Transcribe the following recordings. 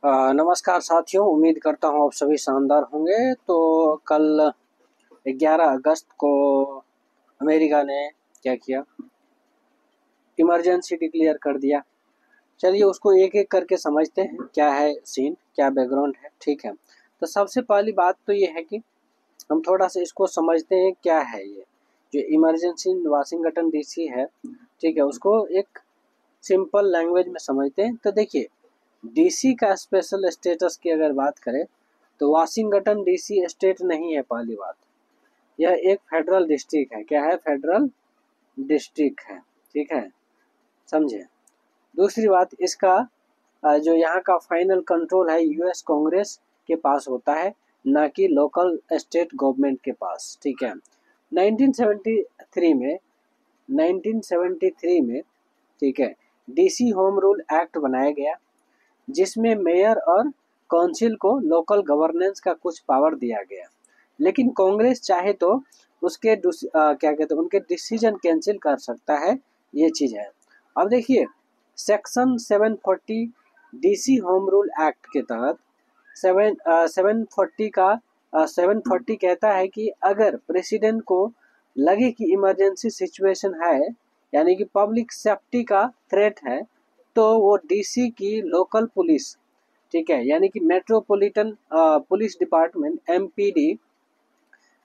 नमस्कार साथियों, उम्मीद करता हूँ आप सभी शानदार होंगे। तो कल 11 अगस्त को अमेरिका ने क्या किया, इमरजेंसी डिक्लेयर कर दिया। चलिए उसको एक एक करके समझते हैं, क्या है सीन, क्या बैकग्राउंड है। ठीक है, तो सबसे पहली बात तो ये है कि हम थोड़ा सा इसको समझते हैं क्या है ये जो इमरजेंसी वाशिंगटन डीसी है। ठीक है, उसको एक सिंपल लैंग्वेज में समझते हैं। तो देखिए, डीसी का स्पेशल स्टेटस की अगर बात करें तो वाशिंगटन डीसी स्टेट नहीं है। पहली बात, यह एक फेडरल डिस्ट्रिक्ट है। क्या है? फेडरल डिस्ट्रिक्ट है। ठीक है, समझे। दूसरी बात, इसका जो यहाँ का फाइनल कंट्रोल है यूएस कांग्रेस के पास होता है, ना कि लोकल स्टेट गवर्नमेंट के पास। ठीक है, 1973 में 1973 में ठीक है, डीसी होम रूल एक्ट बनाया गया, जिसमें मेयर और काउंसिल को लोकल गवर्नेंस का कुछ पावर दिया गया। लेकिन कांग्रेस चाहे तो उसके क्या कहते हैं, उनके डिसीजन कैंसिल कर सकता है। ये चीज़ है। अब देखिए, section 740 DC home rule act के तहत 740 कहता है कि अगर प्रेसिडेंट को लगे कि इमरजेंसी सिचुएशन है, यानी कि पब्लिक सेफ्टी का थ्रेट है, तो वो डीसी की लोकल पुलिस, ठीक है, यानी कि मेट्रोपॉलिटन पुलिस डिपार्टमेंट एमपीडी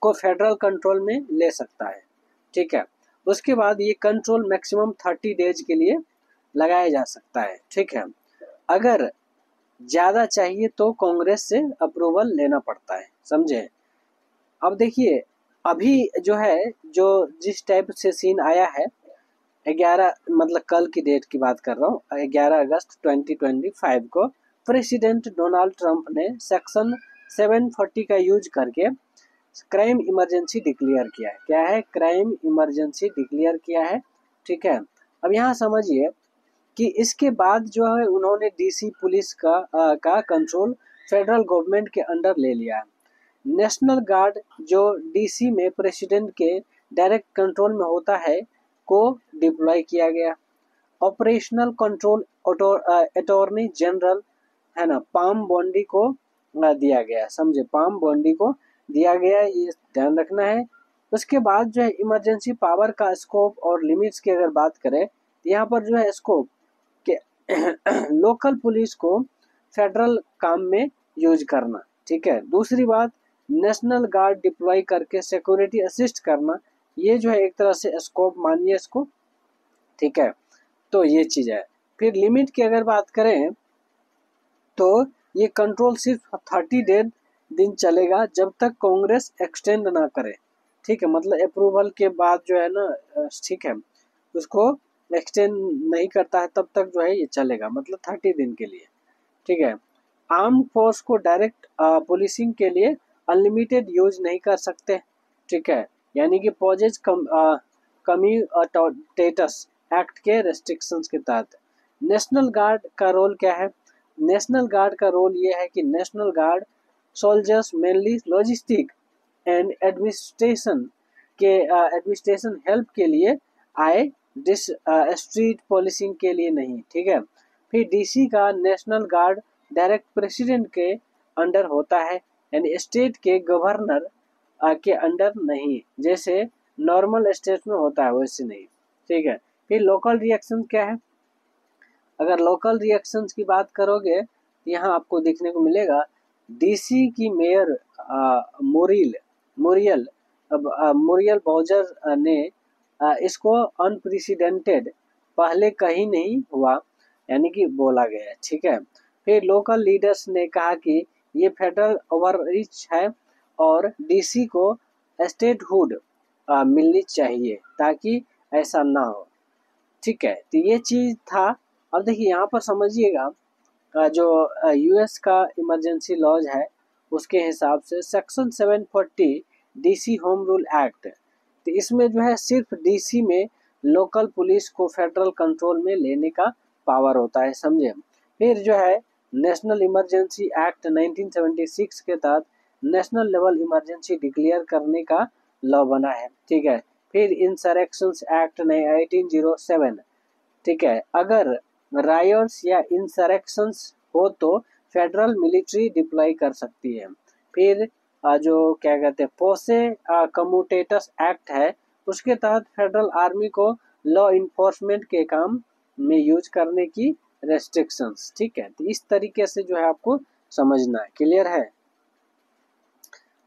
को फेडरल कंट्रोल में ले सकता है। ठीक है, उसके बाद ये कंट्रोल मैक्सिमम 30 डेज के लिए लगाया जा सकता है। ठीक है, अगर ज़्यादा चाहिए तो कांग्रेस से अप्रूवल लेना पड़ता है। समझे। अब देखिए, अभी जो है, जो जिस टाइप से सीन आया है, 11 मतलब कल की डेट की बात कर रहा हूँ, 11 अगस्त 2025 को प्रेसिडेंट डोनाल्ड ट्रंप ने सेक्शन 740 का यूज करके क्राइम इमरजेंसी डिक्लेयर किया है। क्या है? क्राइम इमरजेंसी डिक्लेयर किया है। ठीक है, अब यहाँ समझिए कि इसके बाद जो है उन्होंने डीसी पुलिस का कंट्रोल फेडरल गवर्नमेंट के अंडर ले लिया है। नेशनल गार्ड जो डीसी में प्रेसिडेंट के डायरेक्ट कंट्रोल में होता है को डिप्लॉय किया गया। ऑपरेशनल कंट्रोल अटॉर्नी जनरल है ना, पाम बॉन्डी को दिया गया। समझे, पाम बॉन्डी को दिया गया, ये ध्यान रखना है। उसके बाद जो है इमरजेंसी पावर का स्कोप और लिमिट्स की अगर बात करें, यहाँ पर जो है स्कोप के लोकल पुलिस को फेडरल काम में यूज करना। ठीक है, दूसरी बात, नेशनल गार्ड डिप्लॉय करके सिक्योरिटी असिस्ट करना, ये जो है एक तरह से स्कोप मानिए इसको। ठीक है, तो ये चीज़ है। फिर लिमिट की अगर बात करें तो ये कंट्रोल सिर्फ 30 दिन चलेगा, जब तक कांग्रेस एक्सटेंड ना करे। ठीक है, मतलब अप्रूवल के बाद जो है ना, ठीक है, उसको एक्सटेंड नहीं करता है तब तक जो है ये चलेगा, मतलब 30 दिन के लिए। ठीक है, आर्म फोर्स को डायरेक्ट पुलिसिंग के लिए अनलिमिटेड यूज नहीं कर सकते। ठीक है, यानी कि पॉजेज कम्यूटेटस एक्ट के रेस्ट्रिक्शंस के तहत। नेशनल गार्ड का रोल क्या है? नेशनल गार्ड का रोल ये है कि national guard soldiers mainly logistic and administration help के लिए आए, स्ट्रीट पुलिसिंग के लिए नहीं। ठीक है, फिर डीसी का नेशनल गार्ड डायरेक्ट प्रेसिडेंट के अंडर होता है, यानी स्टेट के गवर्नर के अंडर नहीं, जैसे नॉर्मल स्टेट में होता है वैसे नहीं। ठीक है, फिर लोकल रिएक्शन क्या है? अगर लोकल रिएक्शंस की बात करोगे, यहाँ आपको देखने को मिलेगा डीसी की mayor Morial Morial Morial bowser ने इसको अनप्रेसिडेंटेड, पहले कहीं नहीं हुआ, यानी कि बोला गया है। ठीक है, फिर लोकल लीडर्स ने कहा कि ये फेडरल ओवररीच है और डीसी को स्टेटहुड मिलनी चाहिए ताकि ऐसा ना हो। ठीक है, तो ये चीज था। अब देखिए यहाँ पर समझिएगा, जो यूएस का इमरजेंसी लॉज है उसके हिसाब से section 740 DC home rule act, तो इसमें जो है सिर्फ डीसी में लोकल पुलिस को फेडरल कंट्रोल में लेने का पावर होता है। समझे। फिर जो है नेशनल इमरजेंसी एक्ट 1976 के तहत नेशनल लेवल इमरजेंसी डिक्लेयर करने का लॉ बना है। ठीक है, फिर इंसरेक्शंस एक्ट 1807, ठीक है, अगर रायट्स या इंसरेक्शंस हो तो फेडरल मिलिट्री डिप्लॉय कर सकती है। फिर जो क्या कहते हैं पोसे कम्यूटेटस एक्ट है, उसके तहत फेडरल आर्मी को लॉ इन्फोर्समेंट के काम में यूज करने की रेस्ट्रिक्शंस। ठीक है, तो इस तरीके से जो है आपको समझना है। क्लियर है?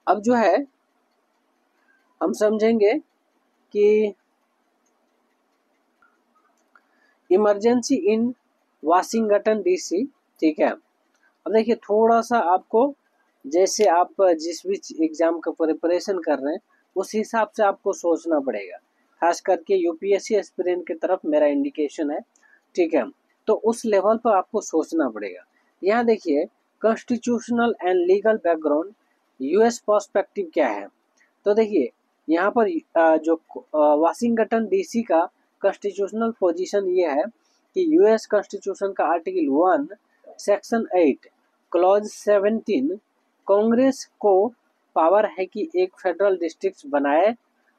अब जो है हम समझेंगे कि इमरजेंसी इन वाशिंगटन डीसी। ठीक है, अब देखिए थोड़ा सा आपको, जैसे आप जिस भी एग्जाम का प्रिपरेशन कर रहे हैं उस हिसाब से आपको सोचना पड़ेगा। खास करके यूपीएससी एस्पिरेंट की तरफ मेरा इंडिकेशन है। ठीक है, तो उस लेवल पर आपको सोचना पड़ेगा। यहाँ देखिए constitutional and legal background, US perspective क्या है। तो देखिए यहाँ पर जो वाशिंगटन डीसी का कॉन्स्टिट्यूशनल पोजीशन ये है कि यूएस कॉन्स्टिट्यूशन का आर्टिकल 1 सेक्शन 8 क्लॉज 17 कांग्रेस को पावर है कि एक फेडरल डिस्ट्रिक्ट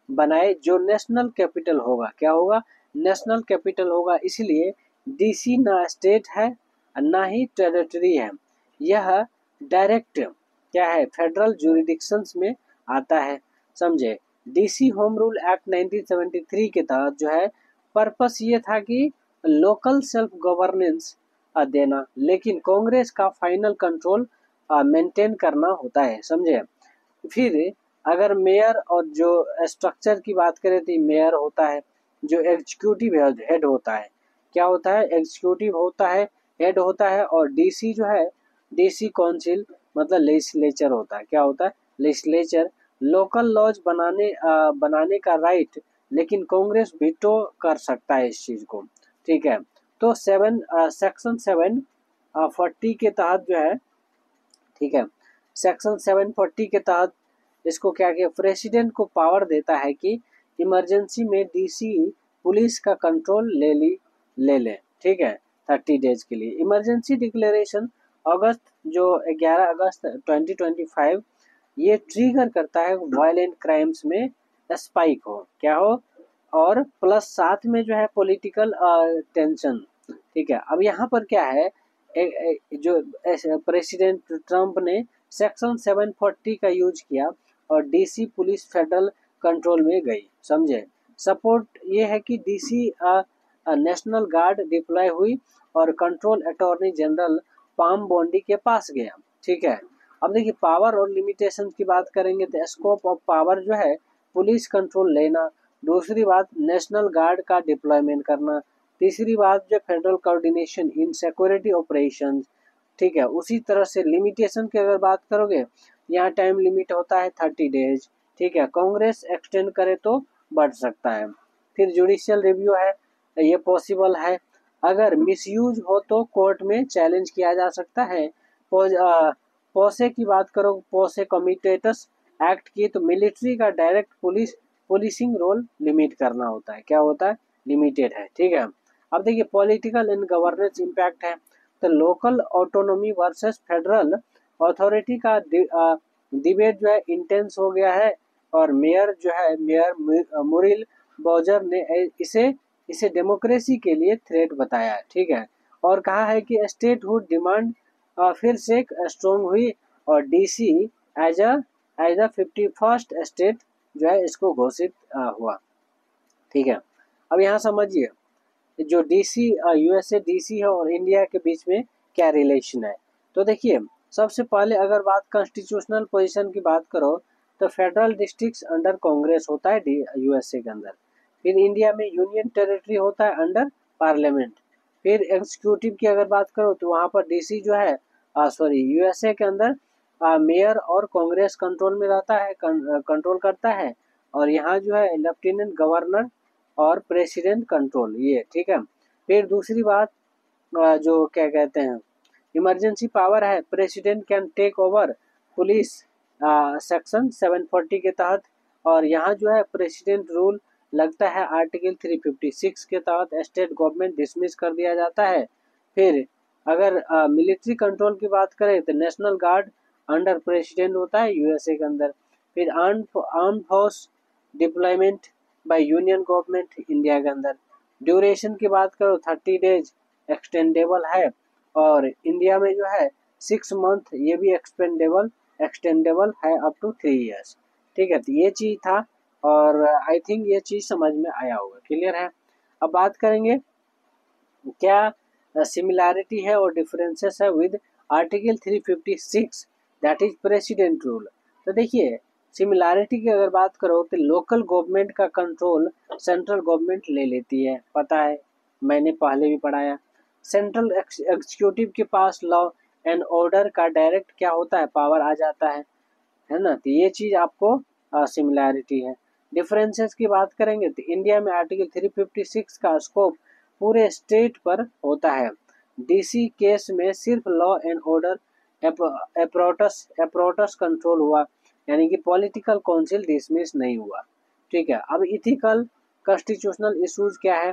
बनाए जो नेशनल कैपिटल होगा। क्या होगा? नेशनल कैपिटल होगा। इसलिए डीसी ना स्टेट है ना ही टेरिटरी है, यह डायरेक्ट क्या है फेडरल जुरिडिक्शंस में आता है। समझे? डीसी होम रूल एक्ट 1973 के तहत जो है पर्पस ये था कि लोकल सेल्फ गवर्नेंस देना, लेकिन कांग्रेस का फाइनल कंट्रोल मेंटेन करना होता है। समझे? फिर अगर मेयर और जो स्ट्रक्चर की बात करें तो मेयर होता है, जो एग्जीक्यूटिव हेड होता है। क्या होता है? एग्जीक्यूटिव होता है, हेड होता है। और डीसी जो है डीसी काउंसिल मतलब लेजिस्लेचर होता है। क्या होता है? लेजिस्लेचर। लोकल लॉज बनाने का राइट, लेकिन कांग्रेस वीटो कर सकता है इस चीज को। ठीक है, तो सेक्शन 740 के तहत जो है, ठीक है, सेक्शन 740 के तहत इसको क्या किया, प्रेसिडेंट को पावर देता है कि इमरजेंसी में डीसी पुलिस का कंट्रोल ले ले। ठीक है, 30 डेज के लिए। इमरजेंसी डिक्लेरेशन अगस्त जो 11 अगस्त 2025 ये ट्रिगर करता है वायलेंट क्राइम्स में स्पाइक हो, क्या हो, और प्लस साथ में जो है पॉलिटिकल टेंशन। ठीक है, अब यहाँ पर क्या है, जो प्रेसिडेंट ट्रम्प ने सेक्शन 740 का यूज किया और डीसी पुलिस फेडरल कंट्रोल में गई। समझे? सपोर्ट ये है कि डीसी नेशनल गार्ड डिप्लॉय हुई और control attorney general Pam Bondi के पास गया। ठीक है, अब देखिए पावर और लिमिटेशन की बात करेंगे तो स्कोप ऑफ पावर जो है पुलिस कंट्रोल लेना, दूसरी बात नेशनल गार्ड का डिप्लॉयमेंट करना, तीसरी बात जो federal coordination in security operations. ठीक है, उसी तरह से लिमिटेशन की अगर बात करोगे, यहाँ टाइम लिमिट होता है 30 डेज। ठीक है, कांग्रेस एक्सटेंड करे तो बढ़ सकता है। फिर जुडिशियल रिव्यू है, ये पॉसिबल है। अगर मिसयूज हो तो कोर्ट में चैलेंज किया जा सकता है। पोसे की बात करो, पोसे कमिटेटस एक्ट की, तो मिलिट्री का डायरेक्ट पुलिसिंग रोल लिमिट करना होता है। क्या होता है? लिमिटेड है। ठीक है, अब देखिए पॉलिटिकल एंड गवर्नेंस इम्पैक्ट है, तो local autonomy versus federal authority का डिबेट जो है इंटेंस हो गया है। और मेयर मुरिल बॉजर ने इसे डेमोक्रेसी के लिए थ्रेट बताया है। ठीक है, और कहा है कि स्टेटहुड डिमांड फिर से स्ट्रॉन्ग हुई और DC as a 51st state जो है इसको घोषित हुआ। ठीक है, अब यहाँ समझिए जो डीसी यूएसए डीसी है और इंडिया के बीच में क्या रिलेशन है। तो देखिए सबसे पहले अगर बात कॉन्स्टिट्यूशनल पोजीशन की बात करो तो फेडरल डिस्ट्रिक्ट्स अंडर कांग्रेस होता है यूएसए के अंदर। फिर इंडिया में यूनियन टेरिटरी होता है अंडर पार्लियामेंट। फिर एग्जीक्यूटिव की अगर बात करो तो वहाँ पर डीसी जो है यूएसए के अंदर मेयर और कांग्रेस कंट्रोल में रहता है, कंट्रोल करता है। और यहाँ जो है लेफ्टिनेंट गवर्नर और प्रेसिडेंट कंट्रोल ये। ठीक है, फिर दूसरी बात जो क्या कहते हैं इमरजेंसी पावर है, president can take over police section 740 के तहत। और यहाँ जो है प्रेसिडेंट रूल लगता है आर्टिकल 356 के तहत स्टेट गवर्नमेंट डिसमिस कर दिया जाता है। फिर अगर मिलिट्री कंट्रोल की बात करें तो नेशनल गार्ड अंडर प्रेसिडेंट होता है यूएसए के अंदर। फिर arm force deployment by union government India के अंदर। ड्यूरेशन की बात करो 30 डेज एक्सटेंडेबल है। और इंडिया में जो है 6 मंथ ये भी एक्सटेंडेबल है अप टू 3 इयर्स। ठीक है, तो ये चीज़ था और आई थिंक ये चीज़ समझ में आया होगा। क्लियर है। अब बात करेंगे क्या सिमिलैरिटी है और डिफरेंसेस है with article 356 that is president rule. तो देखिए सिमिलैरिटी की अगर बात करो तो लोकल गवर्नमेंट का कंट्रोल सेंट्रल गवर्नमेंट ले लेती है, पता है, मैंने पहले भी पढ़ाया। सेंट्रल एग्जीक्यूटिव के पास लॉ एंड ऑर्डर का डायरेक्ट क्या होता है, पावर आ जाता है ना। तो ये चीज आपको सिमिलैरिटी है। डिफरेंसेस की बात करेंगे तो इंडिया में आर्टिकल 356 का स्कोप पूरे स्टेट पर होता है। डीसी केस में सिर्फ लॉ एंड ऑर्डर अप्रोटस कंट्रोल हुआ, यानी कि पॉलिटिकल काउंसिल डिसमिस नहीं हुआ। ठीक है। अब इथिकल कॉन्स्टिट्यूशनल इश्यूज क्या है,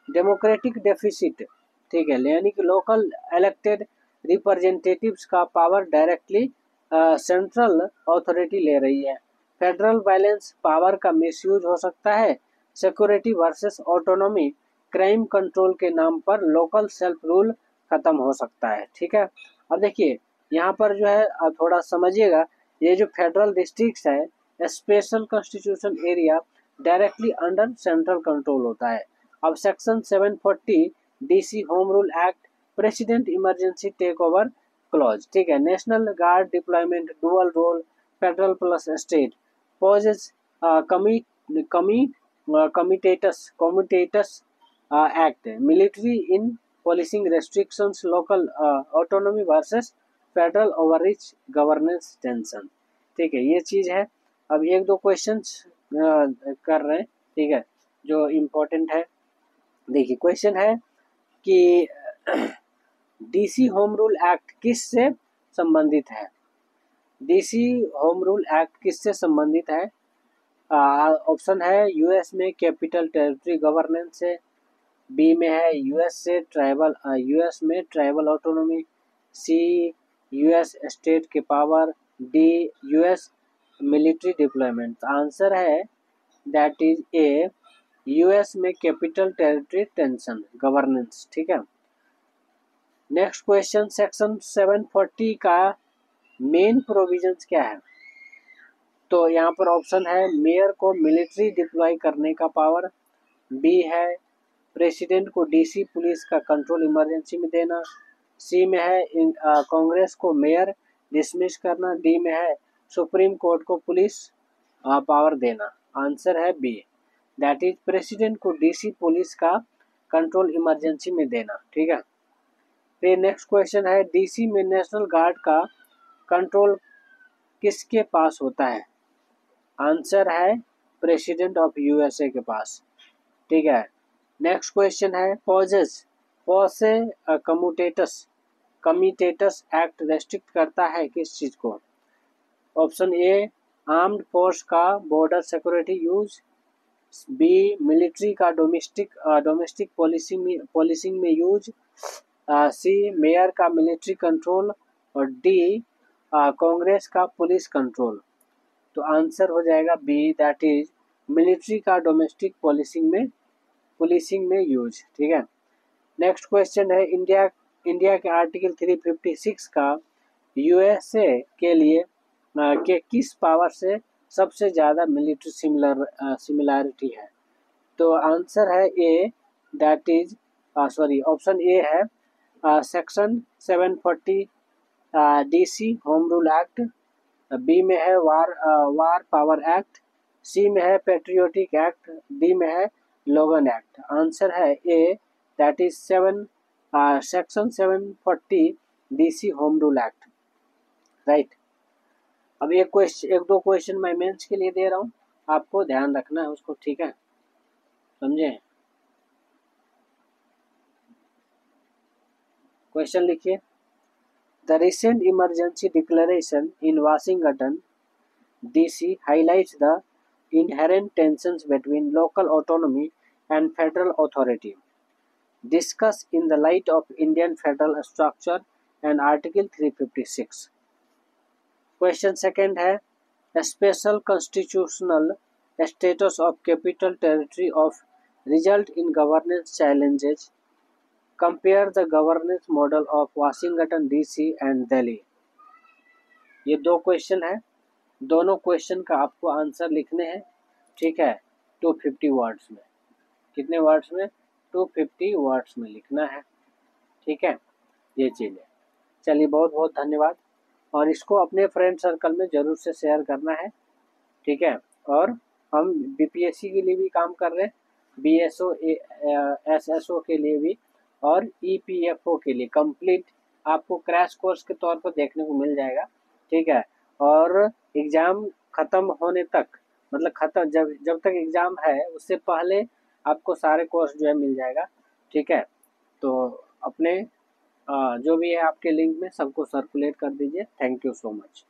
डेमोक्रेटिक डेफिसिट, ठीक है, यानी कि लोकल इलेक्टेड रिप्रेजेंटेटिव्स का पावर डायरेक्टली सेंट्रल अथॉरिटी ले रही है। फेडरल बैलेंस पावर का मिसयूज हो सकता है। Security versus autonomy, crime control के नाम पर लोकल सेल्फ रूल खत्म हो सकता है। ठीक है। अब देखिए यहाँ पर जो है थोड़ा समझिएगा, ये जो फेडरल डिस्ट्रिक्ट्स है special constitution area directly under central control होता है। अब section 740 DC home rule act, president emergency take over clause. ठीक है। National guard deployment, dual role, federal plus state, posse comitatus act, military in policing restrictions, local autonomy versus federal overreach governance tension. ठीक है, ये चीज है। अब एक दो क्वेश्चंस कर रहे हैं, ठीक है, जो इम्पोर्टेंट है। देखिए क्वेश्चन है कि डीसी होम रूल एक्ट किससे संबंधित है। डीसी होम रूल एक्ट किससे संबंधित है। ऑप्शन है यूएस में कैपिटल टेरिटरी गवर्नेंस से, बी में है यूएस में ट्राइबल ऑटोनॉमी, सी यूएस स्टेट के power, D US military deployment. Answer है दैट इज ए यूएस में कैपिटल टेरिटरी टेंशन गवर्नेंस। ठीक है। नेक्स्ट क्वेश्चन, सेक्शन 740 का मेन प्रोविजंस क्या है। तो यहाँ पर ऑप्शन है मेयर को मिलिट्री डिप्लॉय करने का पावर, बी है प्रेसिडेंट को डीसी पुलिस का कंट्रोल इमरजेंसी में देना, सी में है कांग्रेस को मेयर डिसमिस करना, डी में है सुप्रीम कोर्ट को पुलिस पावर देना। आंसर है बी, दैट इज प्रेसिडेंट को डीसी पुलिस का कंट्रोल इमरजेंसी में देना। ठीक है। फिर नेक्स्ट क्वेश्चन है डीसी में नेशनल गार्ड का कंट्रोल किसके पास होता है। आंसर है प्रेसिडेंट ऑफ यूएसए के पास। ठीक है। नेक्स्ट क्वेश्चन है पॉसे कमिटेटस एक्ट रेस्ट्रिक्ट करता है किस चीज को। ऑप्शन ए आर्म्ड फोर्स का border security use, B military का डोमेस्टिक पॉलिसिंग में यूज, सी मेयर का मिलिट्री कंट्रोल और डी कांग्रेस का पुलिस कंट्रोल। तो आंसर हो जाएगा बी, दैट इज मिलिट्री का डोमेस्टिक पुलिसिंग में यूज। ठीक है। नेक्स्ट क्वेश्चन है इंडिया के आर्टिकल 356 का यूएसए के लिए के किस पावर से सबसे ज़्यादा मिलिट्री सिमिलैरिटी है। तो आंसर है A, that is option A है section 740 DC home rule act, B में है वार पावर एक्ट, सी में है पेट्रियोटिक एक्ट, डी में है लोगन एक्ट। आंसर है A, that is section 740 DC home rule act. Right. अब एक दो क्वेश्चन मैं मेंस के लिए दे रहा हूँ, आपको ध्यान रखना है उसको। ठीक है, समझे। क्वेश्चन लिखिए, the recent emergency declaration in Washington DC highlights the inherent tensions between local autonomy and federal authority. Discuss in the light of Indian federal structure and Article 356. Question second है special constitutional status of capital territory of result in governance challenges compare the governance model of Washington DC and Delhi. ये 2 question है, दोनों question का आपको answer लिखने हैं, ठीक है, 250 वर्ड्स में। कितने वर्ड्स में? 250 वर्ड्स में लिखना है, ठीक है। ये चीज़ है। चलिए, बहुत बहुत धन्यवाद, और इसको अपने फ्रेंड सर्कल में ज़रूर से शेयर करना है, ठीक है। और हम बीपीएससी के लिए भी काम कर रहे हैं, बीएसओ एसएसओ के लिए भी, और ईपीएफओ के लिए कंप्लीट आपको क्रैश कोर्स के तौर पर देखने को मिल जाएगा, ठीक है। और एग्ज़ाम ख़त्म होने तक, मतलब ख़त्म जब तक एग्ज़ाम है उससे पहले आपको सारे कोर्स जो है मिल जाएगा, ठीक है। तो अपने जो भी है आपके लिंक में सबको सर्कुलेट कर दीजिए। Thank you so much.